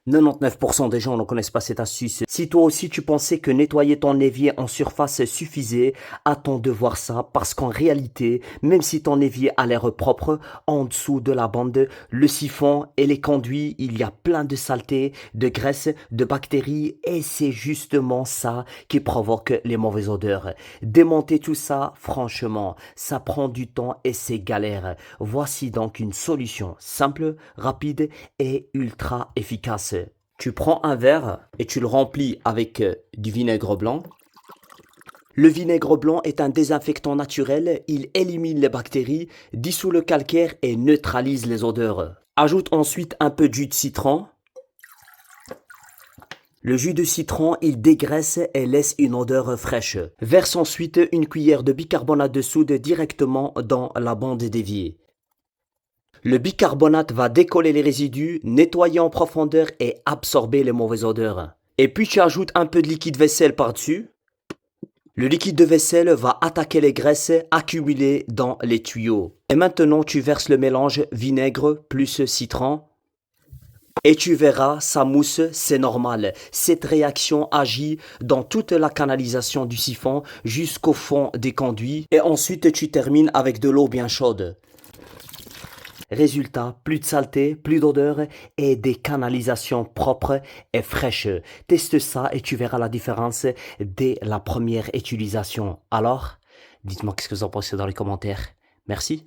99% des gens ne connaissent pas cette astuce. Si toi aussi tu pensais que nettoyer ton évier en surface suffisait, attends de voir ça parce qu'en réalité, même si ton évier a l'air propre, en dessous de la bande, le siphon et les conduits, il y a plein de saletés, de graisse, de bactéries et c'est justement ça qui provoque les mauvaises odeurs. Démonter tout ça, franchement, ça prend du temps et c'est galère. Voici donc une solution simple, rapide et ultra efficace. Tu prends un verre et tu le remplis avec du vinaigre blanc. Le vinaigre blanc est un désinfectant naturel, il élimine les bactéries, dissout le calcaire et neutralise les odeurs. Ajoute ensuite un peu de jus de citron. Le jus de citron, il dégraisse et laisse une odeur fraîche. Verse ensuite une cuillère de bicarbonate de soude directement dans la bande d'évier. Le bicarbonate va décoller les résidus, nettoyer en profondeur et absorber les mauvaises odeurs. Et puis tu ajoutes un peu de liquide vaisselle par-dessus. Le liquide de vaisselle va attaquer les graisses accumulées dans les tuyaux. Et maintenant tu verses le mélange vinaigre plus citron. Et tu verras, ça mousse, c'est normal. Cette réaction agit dans toute la canalisation du siphon jusqu'au fond des conduits. Et ensuite tu termines avec de l'eau bien chaude. Résultat, plus de saleté, plus d'odeur et des canalisations propres et fraîches. Teste ça et tu verras la différence dès la première utilisation. Alors, dites-moi qu'est-ce que vous en pensez dans les commentaires. Merci,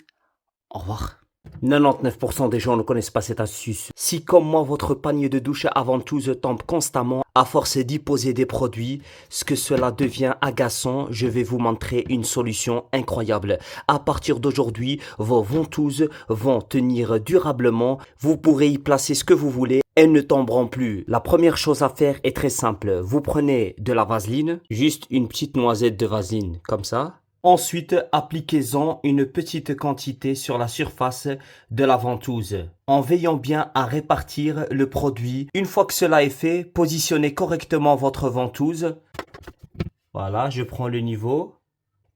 au revoir. 99% des gens ne connaissent pas cette astuce. Si comme moi votre panier de douche à ventouse tombe constamment à force d'y poser des produits, ce que cela devient agaçant, je vais vous montrer une solution incroyable. À partir d'aujourd'hui, vos ventouses vont tenir durablement, vous pourrez y placer ce que vous voulez. Elles ne tomberont plus. La première chose à faire est très simple. Vous prenez de la vaseline, juste une petite noisette de vaseline, comme ça. Ensuite, appliquez-en une petite quantité sur la surface de la ventouse, en veillant bien à répartir le produit. Une fois que cela est fait, positionnez correctement votre ventouse. Voilà, je prends le niveau.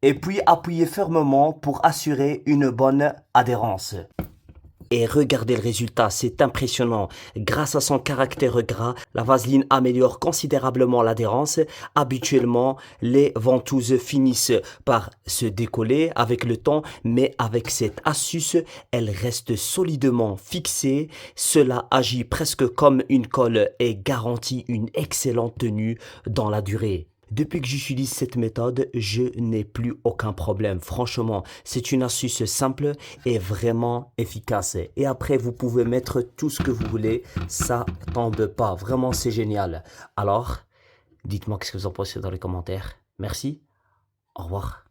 Et puis appuyez fermement pour assurer une bonne adhérence. Et regardez le résultat, c'est impressionnant. Grâce à son caractère gras, la vaseline améliore considérablement l'adhérence. Habituellement, les ventouses finissent par se décoller avec le temps, mais avec cette astuce, elles restent solidement fixées. Cela agit presque comme une colle et garantit une excellente tenue dans la durée. Depuis que j'utilise cette méthode, je n'ai plus aucun problème. Franchement, c'est une astuce simple et vraiment efficace. Et après, vous pouvez mettre tout ce que vous voulez. Ça tombe pas. Vraiment, c'est génial. Alors, dites-moi qu'est-ce que vous en pensez dans les commentaires. Merci. Au revoir.